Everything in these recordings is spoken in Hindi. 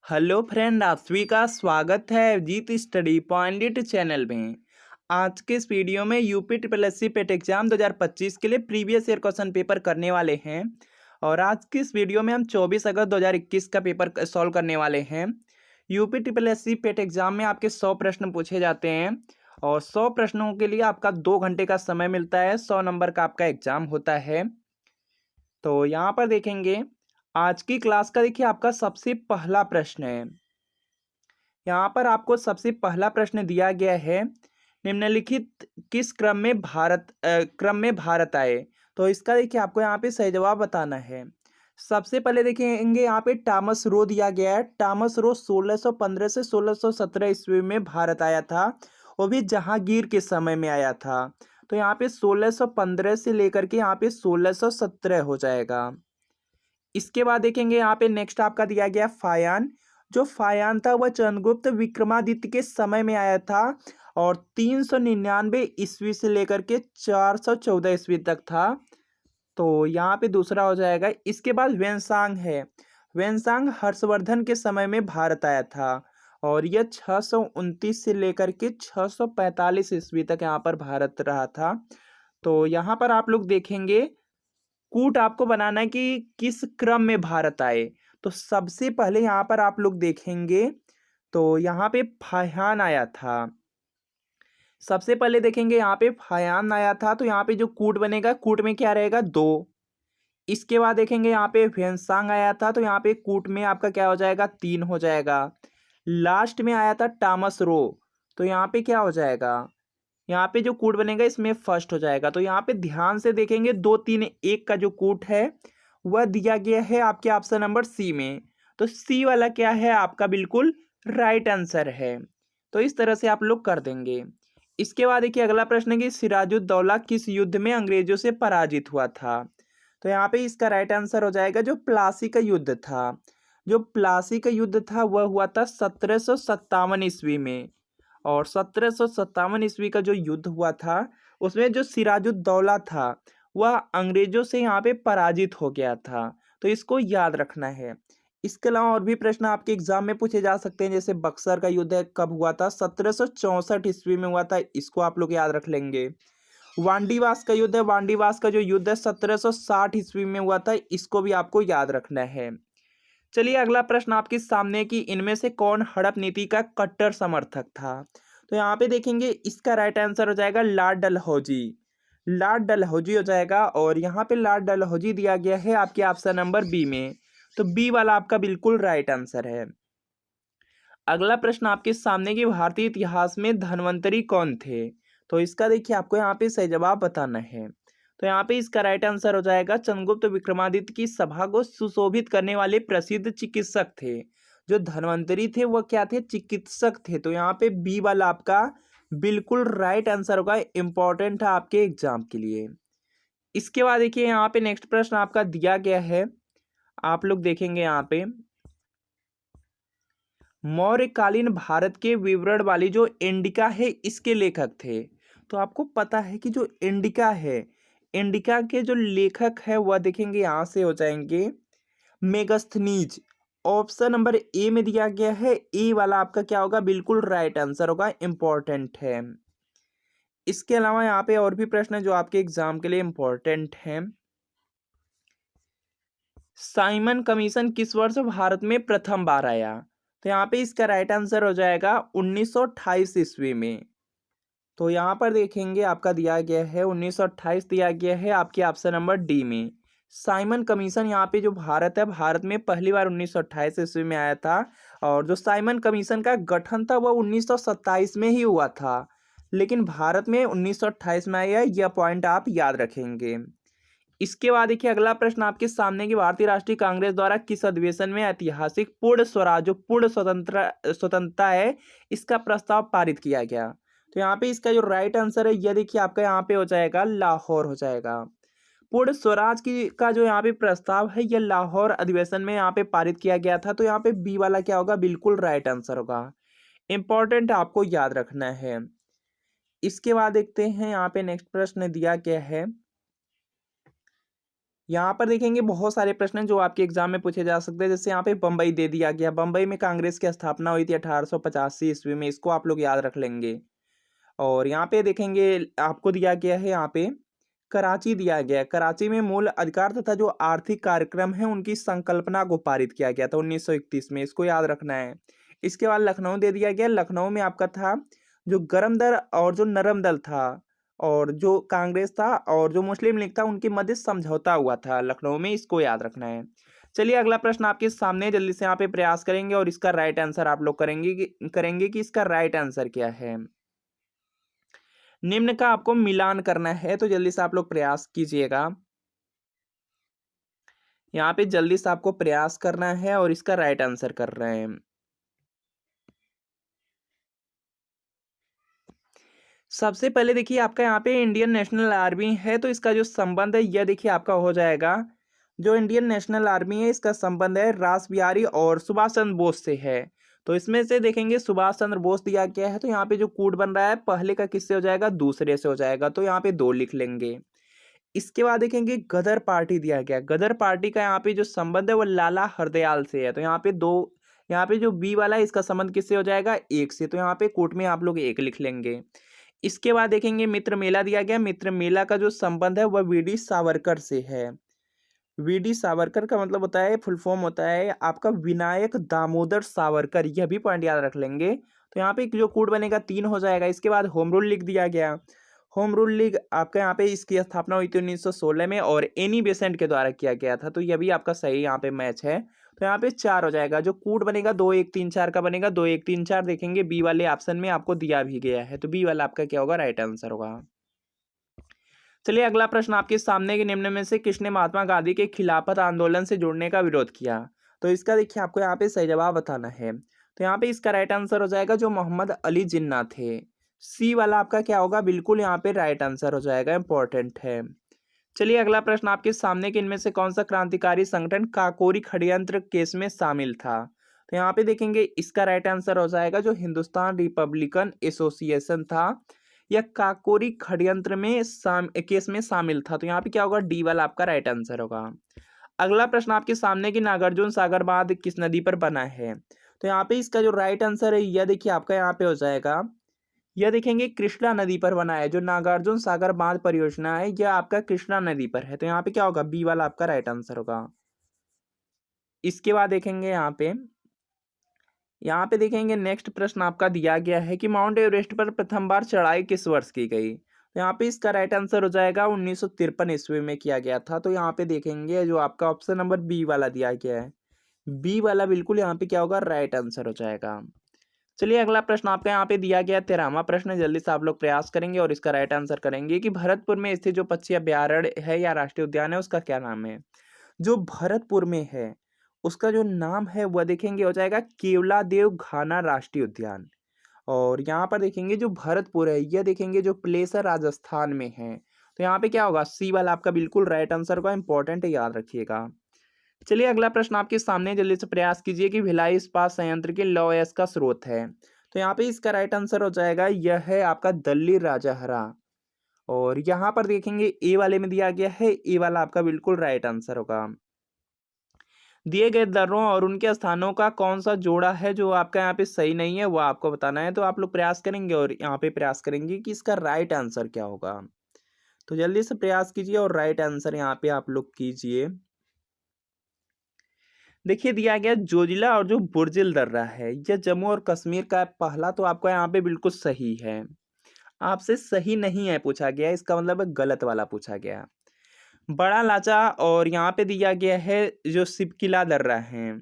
हेलो फ्रेंड, आप सभी का स्वागत है जीत स्टडी पॉइंट चैनल में। आज के इस वीडियो में UP triple S C PET exam 2025 के लिए प्रीवियस ईयर क्वेश्चन पेपर करने वाले हैं। और आज की इस वीडियो में हम 24 अगस्त 2021 का पेपर सॉल्व करने वाले हैं। UP triple S C PET exam में आपके 100 प्रश्न पूछे जाते हैं और 100 प्रश्नों के लिए आपका 2 घंटे का समय मिलता है। 100 नंबर का आपका एग्जाम होता है। तो यहाँ पर देखेंगे आज की क्लास का, देखिए आपका सबसे पहला प्रश्न है। यहाँ पर आपको सबसे पहला प्रश्न दिया गया है, निम्नलिखित किस क्रम में भारत आए। तो इसका देखिए आपको यहाँ पे सही जवाब बताना है। सबसे पहले देखेंगे यहाँ पे टॉमस रो दिया गया है। टॉमस रो 1615 से 1617 ईस्वी में भारत आया था। वो भी जहांगीर के समय में आया था। तो यहाँ पे 1615 से लेकर के यहाँ पे 1617 हो जाएगा। इसके बाद देखेंगे यहाँ पे नेक्स्ट आपका दिया गया फायान। जो फायान था वह चंद्रगुप्त विक्रमादित्य के समय में आया था और 399 ईस्वी से लेकर के 414 ईस्वी तक था। तो यहाँ पे दूसरा हो जाएगा। इसके बाद वेनसांग है। वेनसांग हर्षवर्धन के समय में भारत आया था और यह 629 से लेकर के 645 ईस्वी तक यहाँ पर भारत रहा था। तो यहाँ पर आप लोग देखेंगे कूट आपको बनाना है कि किस क्रम में भारत आए। तो सबसे पहले यहाँ पर आप लोग देखेंगे तो यहाँ पे फायान आया था। सबसे पहले देखेंगे यहाँ पे फायान आया था, तो यहाँ पे जो कूट बनेगा, कूट में क्या रहेगा 2। इसके बाद देखेंगे यहाँ पे वेनसांग आया था, तो यहाँ पे कूट में आपका क्या हो जाएगा 3 हो जाएगा। लास्ट में आया था टॉमस रो, तो यहाँ पे क्या हो जाएगा, यहाँ पे जो कूट बनेगा इसमें फर्स्ट हो जाएगा। तो यहाँ पे ध्यान से देखेंगे 2 3 1 का जो कूट है वह दिया गया है आपके ऑप्शन नंबर सी में। तो सी वाला क्या है आपका बिल्कुल राइट आंसर है। तो इस तरह से आप लोग कर देंगे। इसके बाद देखिए अगला प्रश्न है कि सिराजुद्दौला किस युद्ध में अंग्रेजों से पराजित हुआ था। तो यहाँ पे इसका राइट आंसर हो जाएगा जो प्लासी का युद्ध था। जो प्लासी का युद्ध था वह हुआ था 1757 ईस्वी में। और 1757 ईस्वी का जो युद्ध हुआ था उसमें जो सिराजुद्दौला था वह अंग्रेजों से यहाँ पे पराजित हो गया था। तो इसको याद रखना है। इसके अलावा और भी प्रश्न आपके एग्जाम में पूछे जा सकते हैं, जैसे बक्सर का युद्ध है कब हुआ था, 1764 ईस्वी में हुआ था, इसको आप लोग याद रख लेंगे। वांडीवास का युद्ध है, वांडीवास का जो युद्ध है 1760 ईस्वी में हुआ था, इसको भी आपको याद रखना है। चलिए अगला प्रश्न आपके सामने कि इनमें से कौन हड़प नीति का कट्टर समर्थक था। तो यहाँ पे देखेंगे इसका राइट आंसर हो जाएगा लॉर्ड डलहौजी। लॉर्ड डलहौजी हो जाएगा और यहाँ पे लॉर्ड डलहौजी दिया गया है आपके ऑप्शन नंबर बी में। तो बी वाला आपका बिल्कुल राइट आंसर है। अगला प्रश्न आपके सामने कि भारतीय इतिहास में धन्वंतरी कौन थे। तो इसका देखिए आपको यहाँ पे सही जवाब बताना है। तो यहाँ पे इसका राइट आंसर हो जाएगा चंद्रगुप्त विक्रमादित्य की सभा को सुशोभित करने वाले प्रसिद्ध चिकित्सक थे। जो धन्वंतरी थे वह क्या थे, चिकित्सक थे। तो यहाँ पे बी वाला आपका बिल्कुल राइट आंसर होगा, इंपॉर्टेंट है आपके एग्जाम के लिए। इसके बाद देखिए यहाँ पे नेक्स्ट प्रश्न आपका दिया गया है, आप लोग देखेंगे यहाँ पे मौर्यकालीन भारत के विवरण वाली जो इंडिका है इसके लेखक थे। तो आपको पता है कि जो इंडिका है, इंडिका के जो लेखक है वह देखेंगे यहाँ से हो जाएंगे मेगस्थनीज। ऑप्शन नंबर ए में दिया गया है, ए वाला आपका क्या होगा, बिल्कुल राइट आंसर होगा, इंपॉर्टेंट है। इसके अलावा यहाँ पे और भी प्रश्न है जो आपके एग्जाम के लिए इंपॉर्टेंट है। साइमन कमीशन किस वर्ष भारत में प्रथम बार आया। तो यहाँ पे इसका राइट आंसर हो जाएगा 1928 ईस्वी में। तो यहाँ पर देखेंगे आपका दिया गया है 1928 दिया गया है आपके ऑप्शन नंबर डी में। साइमन कमीशन यहाँ पे जो भारत है, भारत में पहली बार 1928 ईस्वी में आया था। और जो साइमन कमीशन का गठन था वह 1927 में ही हुआ था, लेकिन भारत में 1928 में आया। यह पॉइंट आप याद रखेंगे। इसके बाद देखिए अगला प्रश्न आपके सामने कि भारतीय राष्ट्रीय कांग्रेस द्वारा किस अधिवेशन में ऐतिहासिक पूर्ण स्वराज, जो पूर्ण स्वतंत्रता है, इसका प्रस्ताव पारित किया गया। तो यहाँ पे इसका जो राइट आंसर है यह देखिए आपका यहाँ पे हो जाएगा लाहौर हो जाएगा। पूर्ण स्वराज की का जो यहाँ पे प्रस्ताव है यह लाहौर अधिवेशन में यहाँ पे पारित किया गया था। तो यहाँ पे बी वाला क्या होगा, बिल्कुल राइट आंसर होगा, इंपॉर्टेंट आपको याद रखना है। इसके बाद देखते हैं यहाँ पे नेक्स्ट प्रश्न दिया गया है, यहाँ पर देखेंगे बहुत सारे प्रश्न हैं जो आपके एग्जाम में पूछे जा सकते हैं। जैसे यहाँ पे बम्बई दे दिया गया, बम्बई में कांग्रेस की स्थापना हुई थी 1885 ईस्वी में, इसको आप लोग याद रख लेंगे। और यहाँ पे देखेंगे आपको दिया गया है, यहाँ पे कराची दिया गया है। कराची में मूल अधिकार तथा जो आर्थिक कार्यक्रम है उनकी संकल्पना को पारित किया गया था 1931 में, इसको याद रखना है। इसके बाद लखनऊ दे दिया गया। लखनऊ में आपका था जो गरम दल और जो नरम दल था, और जो कांग्रेस था और जो मुस्लिम लीग था, उनके मध्य समझौता हुआ था लखनऊ में, इसको याद रखना है। चलिए अगला प्रश्न आपके सामने, जल्दी से यहाँ पे प्रयास करेंगे और इसका राइट आंसर आप लोग करेंगे कि इसका राइट आंसर क्या है। निम्न का आपको मिलान करना है, तो जल्दी से आप लोग प्रयास कीजिएगा। यहाँ पे जल्दी से आपको प्रयास करना है और इसका राइट आंसर कर रहे हैं। सबसे पहले देखिए आपका यहाँ पे इंडियन नेशनल आर्मी है, तो इसका जो संबंध है यह देखिए आपका हो जाएगा। जो इंडियन नेशनल आर्मी है इसका संबंध है रास बिहारी और सुभाष चंद्र बोस से है। तो इसमें से देखेंगे सुभाष चंद्र बोस दिया गया है, तो यहाँ पे जो कूट बन रहा है पहले का किससे हो जाएगा, दूसरे से हो जाएगा, तो यहाँ पे 2 लिख लेंगे। इसके बाद देखेंगे गदर पार्टी दिया गया। गदर पार्टी का यहाँ पे जो संबंध है वो लाला हरदयाल से है, तो यहाँ पे 2, यहाँ पे जो बी वाला है इसका संबंध किससे हो जाएगा, 1 से, तो यहाँ पे कोट में आप लोग 1 लिख लेंगे। इसके बाद देखेंगे मित्र मेला दिया गया। मित्र मेला का जो संबंध है वह वीडी सावरकर से है। वीडी सावरकर का मतलब होता है, फुल फॉर्म होता है आपका विनायक दामोदर सावरकर, यह भी पॉइंट याद रख लेंगे। तो यहाँ पे जो कोड बनेगा 3 हो जाएगा। इसके बाद होम रूल लिख दिया गया। होम रूल लीग आपका यहाँ पे इसकी स्थापना हुई थी 1916 में और एनी बेसेंट के द्वारा किया गया था, तो यह भी आपका सही यहाँ पे मैच है। तो यहाँ पे 4 हो जाएगा। जो कूट बनेगा 2 1 3 4 का बनेगा, 2 1 3 4 देखेंगे बी वाले ऑप्शन में आपको दिया भी गया है, तो बी वाला आपका क्या होगा, राइट आंसर होगा। चलिए अगला प्रश्न आपके सामने, के निम्न में से किसने महात्मा गांधी के खिलाफत आंदोलन से जुड़ने का विरोध किया। तो इसका देखिए आपको यहाँ पे सही जवाब बताना है। तो यहाँ पे इसका राइट आंसर हो जाएगा जो मोहम्मद अली जिन्ना थे। सी वाला आपका क्या होगा, बिल्कुल यहाँ पे राइट आंसर हो जाएगा, इंपॉर्टेंट है। चलिए अगला प्रश्न आपके सामने, कि इनमें से कौन सा क्रांतिकारी संगठन काकोरी षड्यंत्र केस में शामिल था। तो यहाँ पे देखेंगे इसका राइट आंसर हो जाएगा जो हिंदुस्तान रिपब्लिकन एसोसिएशन था, या काकोरी षड्यंत्र में केस में शामिल था, तो यहाँ पे क्या होगा, डी वाला आपका राइट आंसर होगा। अगला प्रश्न आपके सामने, कि नागार्जुन सागर बांध किस नदी पर बना है। तो यहाँ पे इसका जो राइट आंसर है यह देखिए आपका यहाँ पे हो जाएगा, यह देखेंगे कृष्णा नदी पर बना है। जो नागार्जुन सागर बांध परियोजना है यह आपका कृष्णा नदी पर है, तो यहाँ पे क्या होगा, बी वाला आपका राइट आंसर होगा। इसके बाद देखेंगे यहाँ पे देखेंगे नेक्स्ट प्रश्न आपका दिया गया है कि माउंट एवरेस्ट पर प्रथम बार चढ़ाई किस वर्ष की गई। तो यहाँ पे इसका राइट आंसर हो जाएगा 1953 ईस्वी में किया गया था। तो यहाँ पे देखेंगे जो आपका ऑप्शन नंबर बी वाला दिया गया है, बी वाला बिल्कुल यहाँ पे क्या होगा, राइट आंसर हो जाएगा। चलिए अगला प्रश्न आपका यहाँ पे दिया गया 13वां प्रश्न, जल्दी से आप लोग प्रयास करेंगे और इसका राइट आंसर करेंगे कि भरतपुर में स्थित जो पक्षी अभ्यारण्य है या राष्ट्रीय उद्यान है उसका क्या नाम है। जो भरतपुर में है उसका जो नाम है वह देखेंगे हो जाएगा केवलादेव घाना राष्ट्रीय उद्यान। और यहाँ पर देखेंगे जो भरतपुर है यह देखेंगे जो प्लेस है राजस्थान में है, तो यहाँ पे क्या होगा, सी वाला आपका बिल्कुल राइट आंसर होगा, इंपॉर्टेंट है, याद रखिएगा। चलिए अगला प्रश्न आपके सामने, जल्दी से प्रयास कीजिए कि भिलाई इस्पात संयंत्र के लौह अयस्क का स्रोत है। तो यहाँ पे इसका राइट आंसर हो जाएगा, यह है आपका दल्ली राजहरा। और यहाँ पर देखेंगे ए वाले में दिया गया है, ए वाला आपका बिल्कुल राइट आंसर होगा। दिए गए दर्रों और उनके स्थानों का कौन सा जोड़ा है जो आपका यहाँ पे सही नहीं है, वो आपको बताना है। तो आप लोग प्रयास करेंगे और यहाँ पे प्रयास करेंगे कि इसका राइट आंसर क्या होगा। तो जल्दी से प्रयास कीजिए और राइट आंसर यहाँ पे आप लोग कीजिए। देखिए दिया गया जोजिला और जो बुर्जिल दर्रा है यह जम्मू और कश्मीर का पहला, तो आपका यहाँ पे बिल्कुल सही है। आपसे सही नहीं है पूछा गया, इसका मतलब है गलत वाला पूछा गया। बड़ा लाचा और यहाँ पे दिया गया है जो सिपकिला दर्रा है,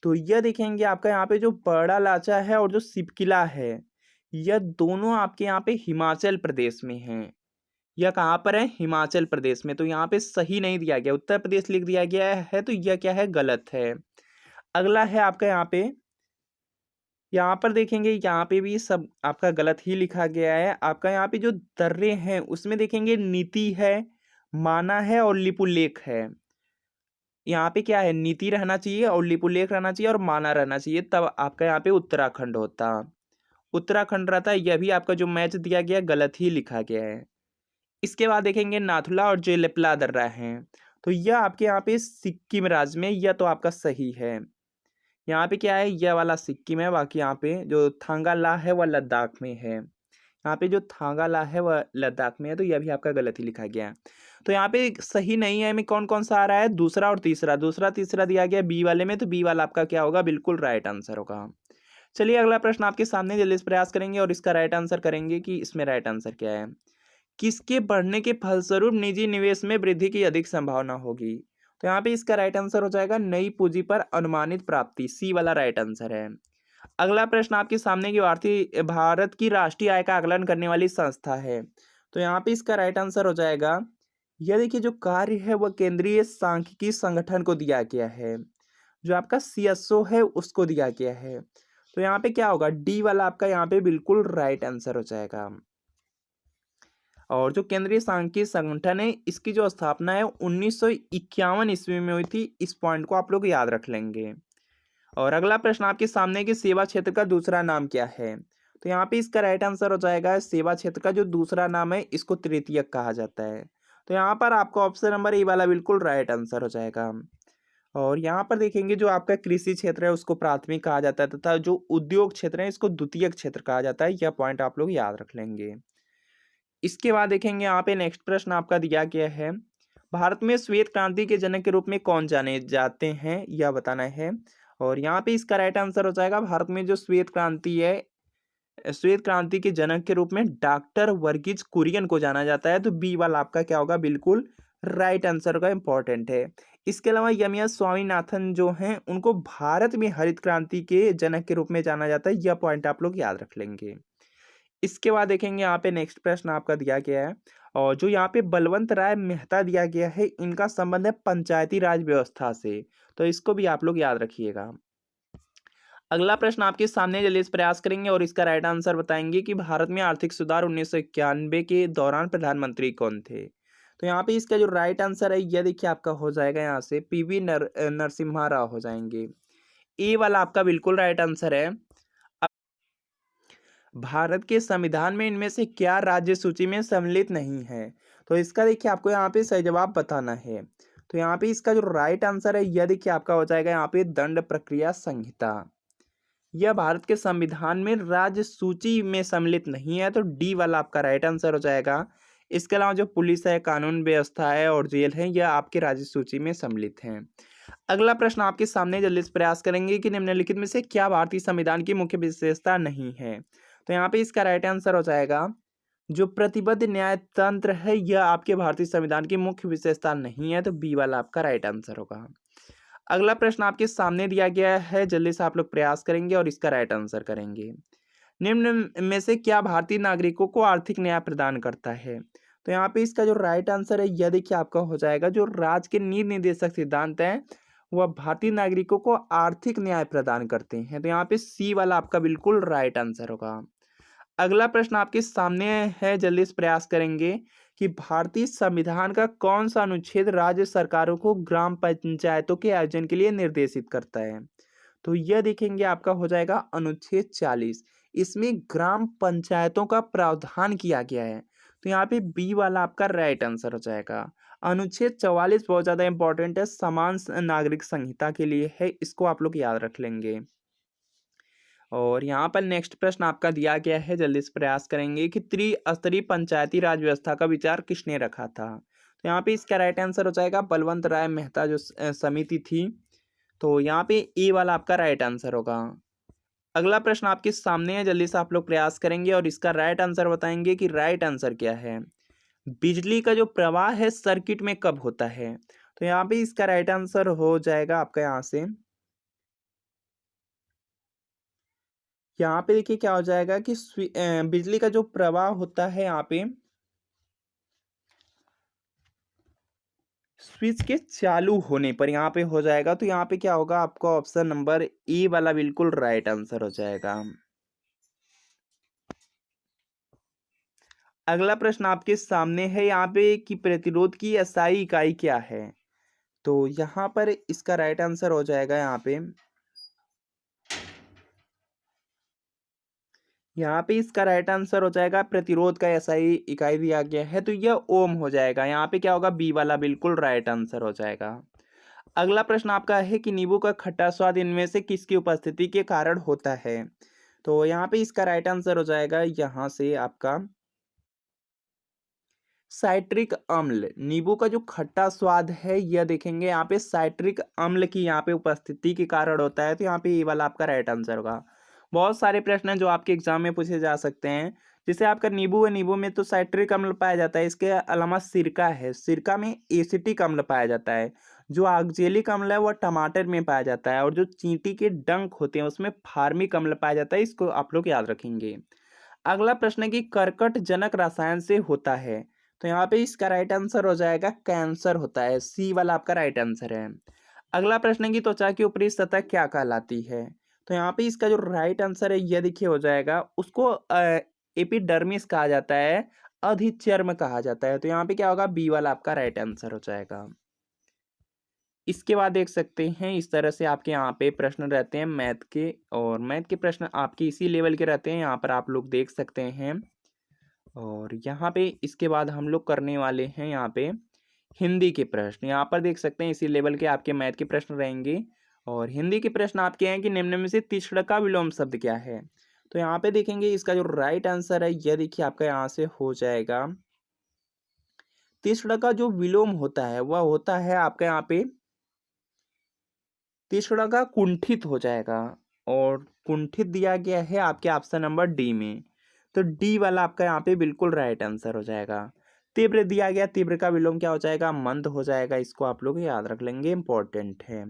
तो यह देखेंगे आपका यहाँ पे जो बड़ा लाचा है और जो सिपकिला है यह दोनों आपके यहाँ पे हिमाचल प्रदेश में हैं। यह कहाँ पर है, हिमाचल प्रदेश में, तो यहाँ पे सही नहीं दिया गया, उत्तर प्रदेश लिख दिया गया है, तो यह क्या है, गलत है। अगला है आपका यहाँ पर देखेंगे यहाँ पे भी सब आपका गलत ही लिखा गया है। आपका यहाँ पे जो दर्रे हैं उसमें देखेंगे नीति है, माना है और लिपुलेख है। यहाँ पे क्या है, नीति रहना चाहिए और लिपुलेख रहना चाहिए और माना रहना चाहिए, तब आपका यहाँ पे उत्तराखंड होता, उत्तराखंड रहता है। यह भी आपका जो मैच दिया गया गलत ही लिखा गया है। इसके बाद देखेंगे नाथुला और जो लेपला दर्रा हैं, तो यह आपके यहाँ पे सिक्किम राज्य में, यह तो आपका सही है। यहाँ पे क्या है, यह वाला सिक्किम है, बाकी यहाँ पे जो थांगाला है वह लद्दाख में है। यहाँ पे जो थांगाला है वह लद्दाख में है, तो यह भी आपका गलत ही लिखा गया है। तो यहाँ पे सही नहीं है में कौन कौन सा आ रहा है, दूसरा और तीसरा, दूसरा तीसरा दिया गया बी वाले में, तो बी वाला आपका क्या होगा, बिल्कुल राइट आंसर होगा। चलिए अगला प्रश्न आपके सामने जल्दी से प्रयास करेंगे और इसका राइट आंसर करेंगे कि इसमें राइट आंसर क्या है। किसके बढ़ने के फलस्वरूप निजी निवेश में वृद्धि की अधिक संभावना होगी। तो यहाँ पे इसका राइट आंसर हो जाएगा नई पूंजी पर अनुमानित प्राप्ति, सी वाला राइट आंसर है। अगला प्रश्न आपके सामने की भारत की राष्ट्रीय आय का आकलन करने वाली संस्था है। तो यहाँ पे इसका राइट आंसर हो जाएगा, यह देखिए जो कार्य है वह केंद्रीय सांख्यिकी संगठन को दिया गया है, जो आपका सीएसओ है उसको दिया गया है। तो यहाँ पे क्या होगा, डी वाला आपका यहाँ पे बिल्कुल राइट आंसर हो जाएगा। और जो केंद्रीय सांख्यिकी संगठन है इसकी जो स्थापना है 1951 ईस्वी में हुई थी, इस पॉइंट को आप लोग याद रख लेंगे। और अगला प्रश्न आपके सामने कि सेवा क्षेत्र का दूसरा नाम क्या है। तो यहाँ पे इसका राइट आंसर हो जाएगा, सेवा क्षेत्र का जो दूसरा नाम है इसको तृतीयक कहा जाता है। तो यहाँ पर आपका ऑप्शन नंबर ए वाला बिल्कुल राइट आंसर हो जाएगा। और यहाँ पर देखेंगे जो आपका कृषि क्षेत्र है उसको प्राथमिक कहा जाता है, तथा जो उद्योग क्षेत्र है इसको द्वितीयक क्षेत्र कहा जाता है। यह पॉइंट आप लोग याद रख लेंगे। इसके बाद देखेंगे यहाँ पे नेक्स्ट प्रश्न आपका दिया गया है, भारत में श्वेत क्रांति के जनक के रूप में कौन जाने जाते हैं, यह बताना है। और यहाँ पे इसका राइट आंसर हो जाएगा, भारत में जो श्वेत क्रांति है, श्वेत क्रांति के जनक के रूप में डॉक्टर वर्गीज कुरियन को जाना जाता है। तो बी वाला आपका क्या होगा, बिल्कुल राइट आंसर का इंपॉर्टेंट है। इसके अलावा यमिया स्वामीनाथन जो हैं उनको भारत में हरित क्रांति के जनक के रूप में जाना जाता है। यह पॉइंट आप लोग याद रख लेंगे। इसके बाद देखेंगे यहाँ पे नेक्स्ट प्रश्न आपका दिया गया है, और जो यहाँ पे बलवंत राय मेहता दिया गया है इनका संबंध है पंचायती राज व्यवस्था से। तो इसको भी आप लोग याद रखिएगा। अगला प्रश्न आपके सामने जल्दी से प्रयास करेंगे और इसका राइट आंसर बताएंगे कि भारत में आर्थिक सुधार 1991 के दौरान प्रधानमंत्री कौन थे। तो यहाँ पे इसका जो राइट आंसर है यह देखिए आपका हो जाएगा, यहाँ से पीवी नरसिम्हा राव हो जाएंगे। ए वाला आपका बिल्कुल राइट आंसर है। भारत के संविधान में इनमें से क्या राज्य सूची में सम्मिलित नहीं है। तो इसका देखिए आपको यहाँ पे सही जवाब बताना है। तो यहाँ पे इसका जो राइट आंसर है यह देखिए आपका हो जाएगा यहाँ पे दंड प्रक्रिया संहिता। यह भारत के संविधान में राज्य सूची में सम्मिलित नहीं है, तो डी वाला आपका राइट आंसर हो जाएगा। इसके अलावा जो पुलिस है, कानून व्यवस्था है और जेल है, यह आपके राज्य सूची में सम्मिलित हैं। अगला प्रश्न आपके सामने जल्दी से प्रयास करेंगे कि निम्नलिखित में से क्या भारतीय संविधान की मुख्य विशेषता नहीं है। तो यहाँ पे इसका राइट आंसर हो जाएगा, जो प्रतिबद्ध न्यायतंत्र है यह आपके भारतीय संविधान की मुख्य विशेषता नहीं है। तो बी वाला आपका राइट आंसर होगा। अगला प्रश्न आपके सामने दिया गया है, जल्दी से आप लोग प्रयास करेंगे और इसका राइट आंसर करेंगे। निम्न में से क्या भारतीय नागरिकों को आर्थिक न्याय प्रदान करता है। तो यहाँ पे इसका जो राइट आंसर है यह देखिए आपका हो जाएगा, जो राज्य के नीति निर्देशक सिद्धांत हैं वह भारतीय नागरिकों को आर्थिक न्याय प्रदान करते हैं। तो यहाँ पे सी वाला आपका बिल्कुल राइट आंसर होगा। अगला प्रश्न आपके सामने है, जल्दी से प्रयास करेंगे कि भारतीय संविधान का कौन सा अनुच्छेद राज्य सरकारों को ग्राम पंचायतों के आयोजन के लिए निर्देशित करता है। तो यह देखेंगे आपका हो जाएगा अनुच्छेद 40। इसमें ग्राम पंचायतों का प्रावधान किया गया है। तो यहाँ पे बी वाला आपका राइट आंसर हो जाएगा। अनुच्छेद 44 बहुत ज्यादा इंपॉर्टेंट है, समान नागरिक संहिता के लिए है, इसको आप लोग याद रख लेंगे। और यहाँ पर नेक्स्ट प्रश्न आपका दिया गया है, जल्दी से प्रयास करेंगे कि त्रिस्तरीय पंचायती राज व्यवस्था का विचार किसने रखा था। तो यहाँ पे इसका राइट आंसर हो जाएगा बलवंत राय मेहता जो समिति थी। तो यहाँ पे ए वाला आपका राइट आंसर होगा। अगला प्रश्न आपके सामने है, जल्दी से आप लोग प्रयास करेंगे और इसका राइट आंसर बताएंगे कि राइट आंसर क्या है। बिजली का जो प्रवाह है सर्किट में कब होता है। तो यहाँ पे इसका राइट आंसर हो जाएगा आपका, यहाँ से यहाँ पे देखिए क्या हो जाएगा कि बिजली का जो प्रवाह होता है यहाँ पे स्विच के चालू होने पर यहाँ पे हो जाएगा। तो यहाँ पे क्या होगा, आपका ऑप्शन नंबर ए वाला बिल्कुल राइट आंसर हो जाएगा। अगला प्रश्न आपके सामने है यहाँ पे कि प्रतिरोध की एसआई इकाई क्या है। तो यहाँ पर इसका राइट आंसर हो जाएगा, यहाँ पे इसका राइट आंसर हो जाएगा प्रतिरोध का एसआई इकाई दिया गया है, तो यह ओम हो जाएगा। यहाँ पे क्या होगा, बी वाला बिल्कुल राइट आंसर हो जाएगा। अगला प्रश्न आपका है कि नींबू का खट्टा स्वाद इनमें से किसकी उपस्थिति के कारण होता है। तो यहाँ पे इसका राइट आंसर हो जाएगा यहाँ से आपका साइट्रिक अम्ल। नींबू का जो खट्टा स्वाद है यह देखेंगे यहाँ पे साइट्रिक अम्ल की यहाँ पे उपस्थिति के कारण होता है, तो यहाँ पे ये वाला आपका राइट आंसर होगा। बहुत सारे प्रश्न हैं जो आपके एग्जाम में पूछे जा सकते हैं, जैसे आपका नींबू है, नींबू में तो साइट्रिक अम्ल पाया जाता है, इसके अलावा सिरका है, सिरका में एसिटिक अम्ल पाया जाता है, जो ऑक्जेलिक अम्ल है वह टमाटर में पाया जाता है, और जो चींटी के डंक होते हैं उसमें फार्मिक अम्ल पाया जाता है। इसको आप लोग याद रखेंगे। अगला प्रश्न है कि कर्कट जनक रसायन से होता है, तो यहाँ पे इसका राइट आंसर हो जाएगा कैंसर होता है, सी वाला आपका राइट आंसर है। अगला प्रश्न है कि त्वचा की ऊपरी सतह क्या कहलाती है, तो यहाँ पे इसका जो राइट आंसर है यह देखिए हो जाएगा, उसको एपिडर्मिस कहा जाता है, अधिचर्म कहा जाता है, तो यहाँ पे क्या होगा, बी वाला आपका राइट आंसर हो जाएगा। इसके बाद देख सकते हैं इस तरह से आपके यहाँ पे प्रश्न रहते हैं मैथ के, और मैथ के प्रश्न आपके इसी लेवल के रहते हैं, यहाँ पर आप लोग देख सकते हैं। और यहाँ पे इसके बाद हम लोग करने वाले हैं यहाँ पे हिंदी के प्रश्न, यहाँ पर देख सकते हैं इसी लेवल के आपके मैथ के प्रश्न रहेंगे। और हिंदी के प्रश्न आपके हैं कि निम्न में से तीसरा विलोम शब्द क्या है, तो यहाँ पे देखेंगे इसका जो राइट आंसर है यह देखिए आपका यहाँ से हो जाएगा, तीसरा का जो विलोम होता है वह होता है आपका यहाँ पे तीसरा का कुंठित हो जाएगा, और कुंठित दिया गया है आपके ऑप्शन नंबर डी में, तो डी वाला आपका यहाँ पे बिल्कुल राइट आंसर हो जाएगा। तीव्र दिया गया, तीव्र का विलोम क्या हो जाएगा, मंद हो जाएगा, इसको आप लोग याद रख लेंगे, इंपॉर्टेंट है।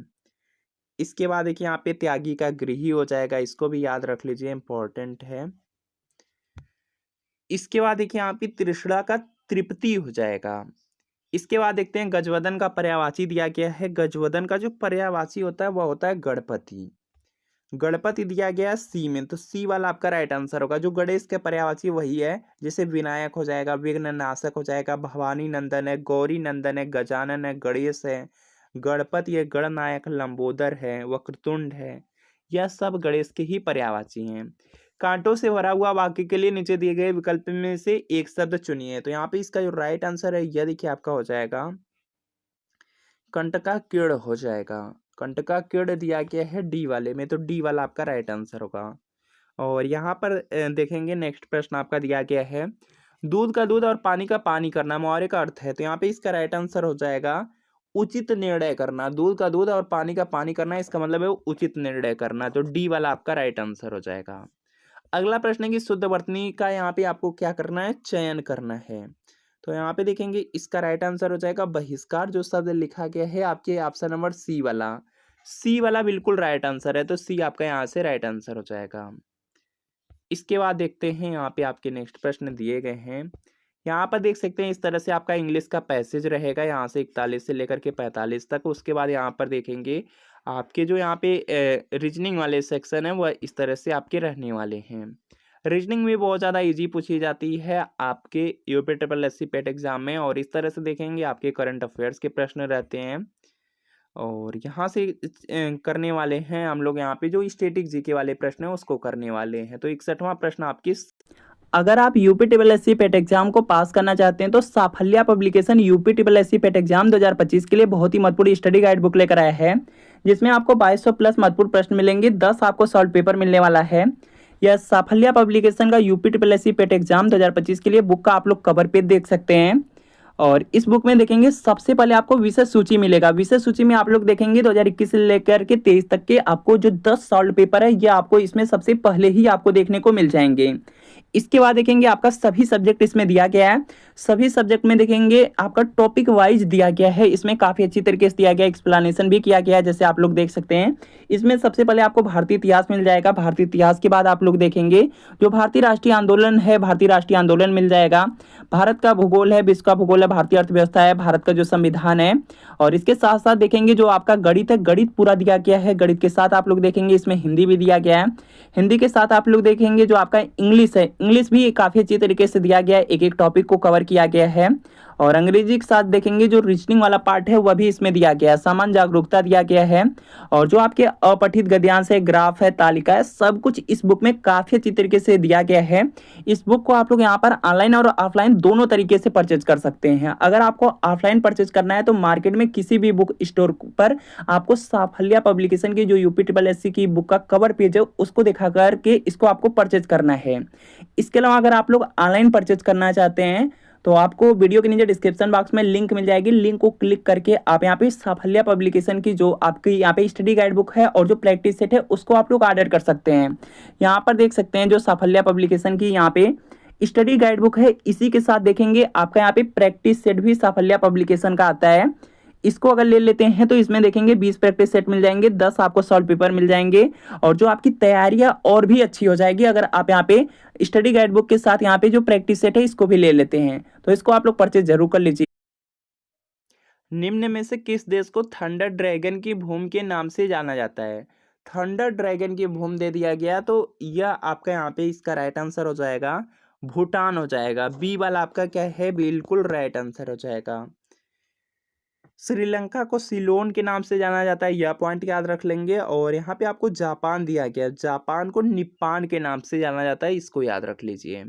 इसके बाद देखिए यहाँ पे त्यागी का गृही हो जाएगा, इसको भी याद रख लीजिए, इंपॉर्टेंट है। इसके बाद देखिए यहाँ पे तृष्णा का तृप्ति हो जाएगा। इसके बाद देखते हैं गजवदन का पर्यायवाची दिया गया है, गजवदन का जो पर्यायवाची होता है वह होता है गणपति, गणपति दिया गया सी में, तो सी वाला आपका राइट आंसर होगा। जो गणेश के पर्यायवाची वही है, जैसे विनायक हो जाएगा, विघ्न नाशक हो जाएगा, भवानी नंदन है, गौरी नंदन है, गजानन है, गणेश है, गणपति है, गणनायक, लंबोदर है, वक्रतुंड है, यह सब गणेश के ही पर्यायवाची हैं। कांटों से भरा हुआ वाक्य के लिए नीचे दिए गए विकल्प में से एक शब्द चुनिए, तो यहाँ पे इसका जो राइट आंसर है यह देखिए आपका हो जाएगा कंटका कीड़ हो जाएगा, कंटका कीड़ दिया गया है डी वाले में, तो डी वाला आपका राइट आंसर होगा। और यहाँ पर देखेंगे नेक्स्ट प्रश्न आपका दिया गया है, दूध का दूध और पानी का पानी करना मुहावरे का अर्थ है, तो यहाँ पे इसका राइट आंसर हो जाएगा उचित निर्णय करना। दूध का दूध और पानी का पानी करना, इसका मतलब है उचित निर्णय करना, तो डी वाला आपका राइट आंसर हो जाएगा। अगला प्रश्न है कि शुद्ध वर्तनी का यहाँ पे आपको क्या करना है, चयन करना है, तो यहाँ पे देखेंगे इसका राइट आंसर हो जाएगा बहिष्कार, जो शब्द लिखा गया है आपके ऑप्शन नंबर सी वाला, सी वाला बिल्कुल राइट आंसर है, तो सी आपका यहाँ से राइट आंसर हो जाएगा। इसके बाद देखते हैं यहाँ पे आपके नेक्स्ट प्रश्न दिए गए हैं, यहाँ पर देख सकते हैं इस तरह से आपका इंग्लिश का पैसेज रहेगा, यहाँ से 41 से लेकर के 45 तक। उसके बाद यहाँ पर देखेंगे आपके जो यहाँ पे रीजनिंग वाले सेक्शन है वह इस तरह से आपके रहने वाले हैं। रीजनिंग भी बहुत ज़्यादा इजी पूछी जाती है आपके UP triple S C PET exam में, और इस तरह से देखेंगे आपके करंट अफेयर्स के प्रश्न रहते हैं। और यहाँ से करने वाले हैं हम लोग यहाँ पे जो स्टैटिक जीके वाले प्रश्न है उसको करने वाले हैं। तो 61वां प्रश्न आपकी, अगर आप UP triple S C PET exam को पास करना चाहते हैं तो Safalya publication UP triple S C PET exam 2025 के लिए बहुत ही महत्वपूर्ण स्टडी गाइड बुक लेकर आया है, जिसमें आपको 2200 प्लस महत्वपूर्ण प्रश्न मिलेंगे, 10 आपको सॉल्व पेपर मिलने वाला है। यह साफल्या पब्लिकेशन का UP triple S C PET exam 2025 के लिए बुक का आप लोग कवर पेज देख सकते हैं। और इस बुक में देखेंगे सबसे पहले आपको विषय सूची मिलेगा, विषय सूची में आप लोग देखेंगे 2021 से लेकर के 23 तक के आपको जो 10 सॉल्व पेपर है ये आपको इसमें सबसे पहले ही आपको देखने को मिल जाएंगे। इसके बाद देखेंगे आपका सभी सब्जेक्ट इसमें दिया गया है, सभी सब्जेक्ट में देखेंगे आपका टॉपिक वाइज दिया गया है, इसमें काफ़ी अच्छी तरीके से दिया गया, एक्सप्लेनेशन भी किया गया है, जैसे आप लोग देख सकते हैं। इसमें सबसे पहले आपको भारतीय इतिहास मिल जाएगा, भारतीय इतिहास के बाद आप लोग देखेंगे जो भारतीय राष्ट्रीय आंदोलन है, भारतीय राष्ट्रीय आंदोलन मिल जाएगा, भारत का भूगोल है, विश्व का भूगोल है, भारतीय अर्थव्यवस्था है, भारत का जो संविधान है, और इसके साथ साथ देखेंगे जो आपका गणित है, गणित पूरा दिया गया है, गणित के साथ आप लोग देखेंगे इसमें हिंदी भी दिया गया है, हिंदी के साथ आप लोग देखेंगे जो आपका इंग्लिश है, इंग्लिश भी काफ़ी अच्छी तरीके से दिया गया है, एक एक टॉपिक को कवर किया गया है। और अंग्रेजी के साथ देखेंगे जो रीजनिंग वाला पार्ट है वह भी इसमें दिया गया है, सामान्य जागरूकता दिया गया है, और जो आपके अपठित गद्यांश है, ग्राफ है, तालिका है, सब कुछ इस बुक में काफी अच्छी तरीके से दिया गया है। इस बुक को आप लोग यहाँ पर ऑनलाइन और ऑफलाइन दोनों तरीके से परचेज कर सकते हैं। अगर आपको ऑफलाइन परचेज करना है तो मार्केट में किसी भी बुक स्टोर पर आपको साफल्या पब्लिकेशन की जो यूपी ट्रिपल एससी की बुक का कवर पेज है उसको दिखा करके इसको आपको परचेज करना है। इसके अलावा अगर आप लोग ऑनलाइन परचेज करना चाहते हैं तो आपको वीडियो के नीचे डिस्क्रिप्शन बॉक्स में लिंक मिल जाएगी, लिंक को क्लिक करके आप यहाँ पे साफल्या पब्लिकेशन की जो आपकी यहाँ पे स्टडी गाइड बुक है और जो प्रैक्टिस सेट है उसको आप लोग ऑर्डर कर सकते हैं। यहाँ पर देख सकते हैं जो साफल्या पब्लिकेशन की यहाँ पे स्टडी गाइड बुक है, इसी के साथ देखेंगे आपका यहाँ पे प्रैक्टिस सेट भी साफल्या पब्लिकेशन का आता है। इसको अगर ले लेते हैं तो इसमें देखेंगे 20 प्रैक्टिस सेट मिल जाएंगे, 10 आपको सॉल्व पेपर मिल जाएंगे, और जो आपकी तैयारियां और भी अच्छी हो जाएगी अगर आप यहाँ पे स्टडी गाइड बुक के साथ यहाँ पे जो प्रैक्टिस सेट है इसको भी ले लेते हैं, तो इसको आप लोग परचेज जरूर कर लीजिए। निम्न में से किस देश को थंडर ड्रैगन की भूमि के नाम से जाना जाता है? थंडर ड्रैगन की भूमि दे दिया गया, तो यह आपका यहाँ पे इसका राइट आंसर हो जाएगा भूटान हो जाएगा। बी वाला आपका क्या है, बिल्कुल राइट आंसर हो जाएगा। श्रीलंका को सिलोन के नाम से जाना जाता है, यह पॉइंट याद रख लेंगे। और यहाँ पे आपको जापान दिया गया, जापान को निप्पान के नाम से जाना जाता है, इसको याद रख लीजिए।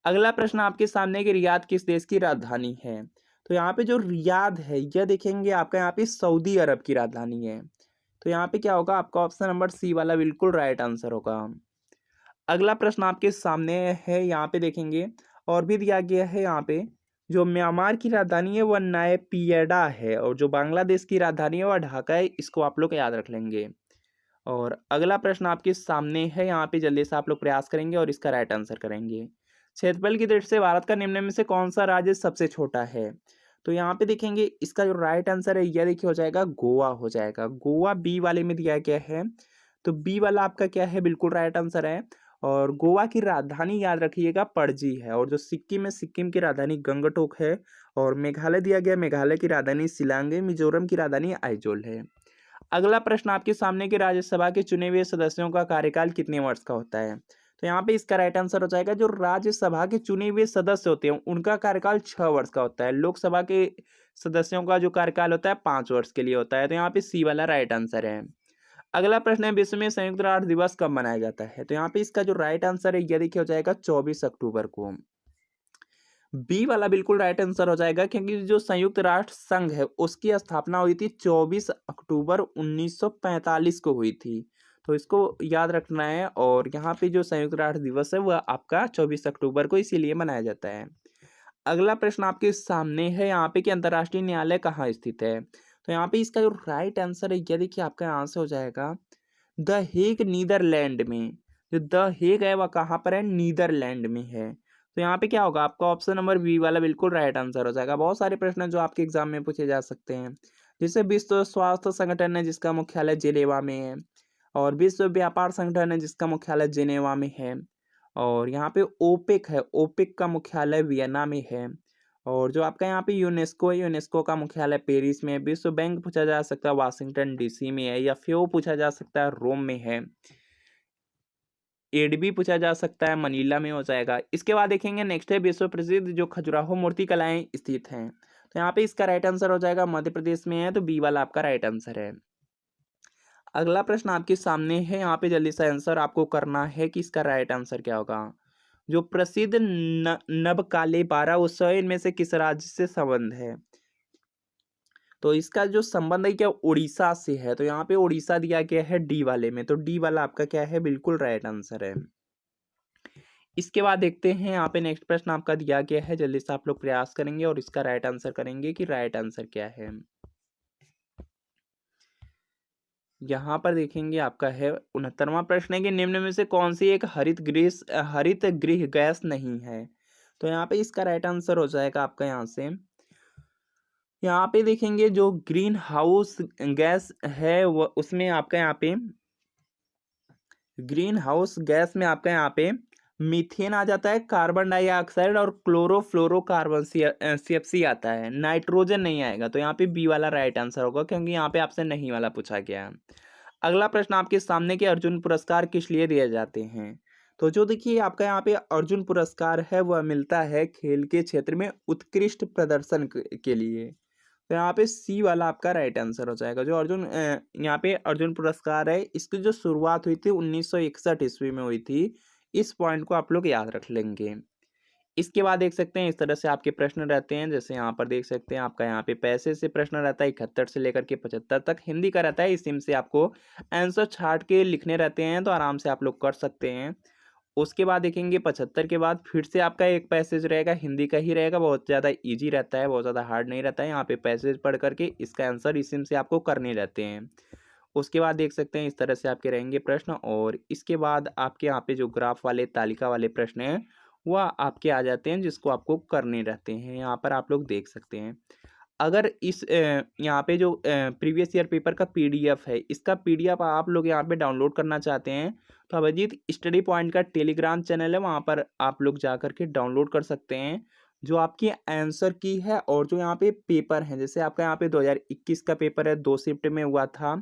अगला प्रश्न आपके सामने कि रियाद किस देश की राजधानी है? तो यहाँ पे जो रियाद है यह देखेंगे आपका यहाँ पे सऊदी अरब की राजधानी है, तो यहाँ पे क्या होगा, आपका ऑप्शन नंबर सी वाला बिल्कुल राइट आंसर होगा। अगला प्रश्न आपके सामने है, यहाँ पे देखेंगे और भी दिया गया है, यहाँ पे जो म्यांमार की राजधानी है वह नायपीयडा है, और जो बांग्लादेश की राजधानी है वह ढाका है, इसको आप लोग याद रख लेंगे। और अगला प्रश्न आपके सामने है, यहाँ पे जल्दी से आप लोग प्रयास करेंगे और इसका राइट आंसर करेंगे। क्षेत्रफल की दृष्टि से भारत का निम्न में से कौन सा राज्य सबसे छोटा है? तो यहाँ पे देखेंगे इसका जो राइट आंसर है यह देखिए हो जाएगा गोवा हो जाएगा। गोवा बी वाले में दिया गया है, तो बी वाला आपका क्या है, बिल्कुल राइट आंसर है। और गोवा की राजधानी याद रखिएगा पणजी है, और जो सिक्किम है सिक्किम की राजधानी गंगटोक है, और मेघालय दिया गया, मेघालय की राजधानी शिलांग है, मिजोरम की राजधानी आइजोल है। अगला प्रश्न आपके सामने कि राज्यसभा के चुने हुए सदस्यों का कार्यकाल कितने वर्ष का होता है? तो यहाँ पे इसका राइट आंसर हो जाएगा जो राज्यसभा के चुने हुए सदस्य होते हैं उनका कार्यकाल 6 वर्ष का होता है। लोकसभा के सदस्यों का जो कार्यकाल होता है 5 वर्ष के लिए होता है, तो यहाँ पे सी वाला राइट आंसर है। अगला प्रश्न है, विश्व में संयुक्त राष्ट्र दिवस कब मनाया जाता है? तो यहाँ पे इसका जो राइट आंसर है यह देखिए हो जाएगा 24 अक्टूबर को। बी वाला बिल्कुल राइट आंसर हो जाएगा, क्योंकि जो संयुक्त राष्ट्र संघ है उसकी स्थापना हुई थी 24 अक्टूबर 1945 को हुई थी, तो इसको याद रखना है। और यहाँ पे जो संयुक्त राष्ट्र दिवस है वह आपका 24 अक्टूबर को इसीलिए मनाया जाता है। अगला प्रश्न आपके सामने है, यहाँ पे कि अंतर्राष्ट्रीय न्यायालय कहाँ स्थित है? तो यहाँ पे इसका जो राइट आंसर है यह देखिए आपका यहाँ से हो जाएगा द हेग, नीदरलैंड में। जो द हेग है वह कहाँ पर है, नीदरलैंड में है, तो यहाँ पे क्या होगा, आपका ऑप्शन नंबर बी वाला बिल्कुल राइट आंसर हो जाएगा। बहुत सारे प्रश्न हैं जो आपके एग्जाम में पूछे जा सकते हैं, जैसे विश्व स्वास्थ्य संगठन है जिसका मुख्यालय जेनेवा में है, और विश्व व्यापार संगठन है जिसका मुख्यालय जेनेवा में है, और यहाँ पे ओपेक है, ओपेक का मुख्यालय वियना में है, और जो आपका यहाँ पे यूनेस्को है, यूनेस्को का मुख्यालय पेरिस में है। विश्व बैंक पूछा जा सकता है वाशिंगटन डीसी में है, या फ्यो पूछा जा सकता है रोम में है, एडबी पूछा जा सकता है मनीला में हो जाएगा। इसके बाद देखेंगे नेक्स्ट है, विश्व प्रसिद्ध जो खजुराहो मूर्ति कलाएं स्थित हैं, तो यहाँ पे इसका राइट आंसर हो जाएगा मध्य प्रदेश में है, तो बी वाला आपका राइट आंसर है। अगला प्रश्न आपके सामने है, यहाँ पे जल्दी से आंसर आपको करना है कि इसका राइट आंसर क्या होगा। जो प्रसिद्ध नबकाले 12 उत्सव है इनमें से किस राज्य से संबंध है? तो इसका जो संबंध है क्या उड़ीसा से है, तो यहाँ पे उड़ीसा दिया गया है डी वाले में, तो डी वाला आपका क्या है, बिल्कुल राइट आंसर है। इसके बाद देखते हैं यहाँ पे नेक्स्ट प्रश्न आपका दिया गया है, जल्दी से आप लोग प्रयास करेंगे और इसका राइट आंसर करेंगे कि राइट आंसर क्या है। यहाँ पर देखेंगे आपका है 69वां प्रश्न है कि निम्न में से कौन सी एक हरित गृह गैस नहीं है? तो यहाँ पे इसका राइट आंसर हो जाएगा आपका यहाँ से, यहाँ पे देखेंगे जो ग्रीन हाउस गैस है वो उसमें आपका यहाँ पे ग्रीन हाउस गैस में आपका यहाँ पे मीथेन आ जाता है, कार्बन डाइऑक्साइड और क्लोरोफ्लोरोकार्बन CFC आता है, नाइट्रोजन नहीं आएगा, तो यहाँ पे बी वाला राइट आंसर होगा, क्योंकि यहाँ पे आपसे नहीं वाला पूछा गया है। अगला प्रश्न आपके सामने के अर्जुन पुरस्कार किस लिए दिए जाते हैं? तो जो देखिए आपका यहाँ पे अर्जुन पुरस्कार है वह मिलता है खेल के क्षेत्र में उत्कृष्ट प्रदर्शन के लिए। तो यहाँ पे सी वाला आपका राइट आंसर हो जाएगा। जो यहाँ पे अर्जुन पुरस्कार है, इसकी जो शुरुआत हुई थी 1961 ईस्वी में हुई थी। इस पॉइंट को आप लोग याद रख लेंगे। इसके बाद देख सकते हैं इस तरह से आपके प्रश्न रहते हैं, जैसे यहाँ पर देख सकते हैं आपका यहाँ पे पैसे से प्रश्न रहता है 71 से लेकर के 75 तक। हिंदी का रहता है, इसी से आपको आंसर छाट के लिखने रहते हैं, तो आराम से आप लोग कर सकते हैं। उसके बाद देखेंगे 75 के बाद फिर से आपका एक पैसेज रहेगा, हिंदी का ही रहेगा, बहुत ज़्यादा ईजी रहता है, बहुत ज़्यादा हार्ड नहीं रहता है। यहाँ पे पैसेज पढ़ करके इसका आंसर इसी से आपको करने रहते हैं। उसके बाद देख सकते हैं इस तरह से आपके रहेंगे प्रश्न, और इसके बाद आपके यहाँ पे जो ग्राफ वाले तालिका वाले प्रश्न हैं वह आपके आ जाते हैं, जिसको आपको करने रहते हैं। यहाँ पर आप लोग देख सकते हैं। अगर इस यहाँ पे जो प्रीवियस ईयर पेपर का पीडीएफ है, इसका पीडीएफ आप लोग यहाँ पे डाउनलोड करना चाहते हैं, तो अभिजीत स्टडी पॉइंट का टेलीग्राम चैनल है, वहाँ पर आप लोग जा कर के डाउनलोड कर सकते हैं। जो आपकी आंसर की है और जो यहाँ पे पेपर है, जैसे आपका यहाँ पे 2021 का पेपर है, 2 शिफ्ट में हुआ था,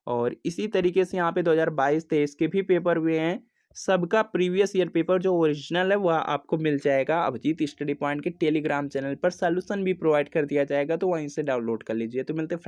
और इसी तरीके से यहाँ पे 2022-23 के भी पेपर हुए हैं। सबका प्रीवियस ईयर पेपर जो ओरिजिनल है वह आपको मिल जाएगा अभिजीत स्टडी पॉइंट के टेलीग्राम चैनल पर। सॉल्यूशन भी प्रोवाइड कर दिया जाएगा, तो वहीं से डाउनलोड कर लीजिए। तो मिलते हैं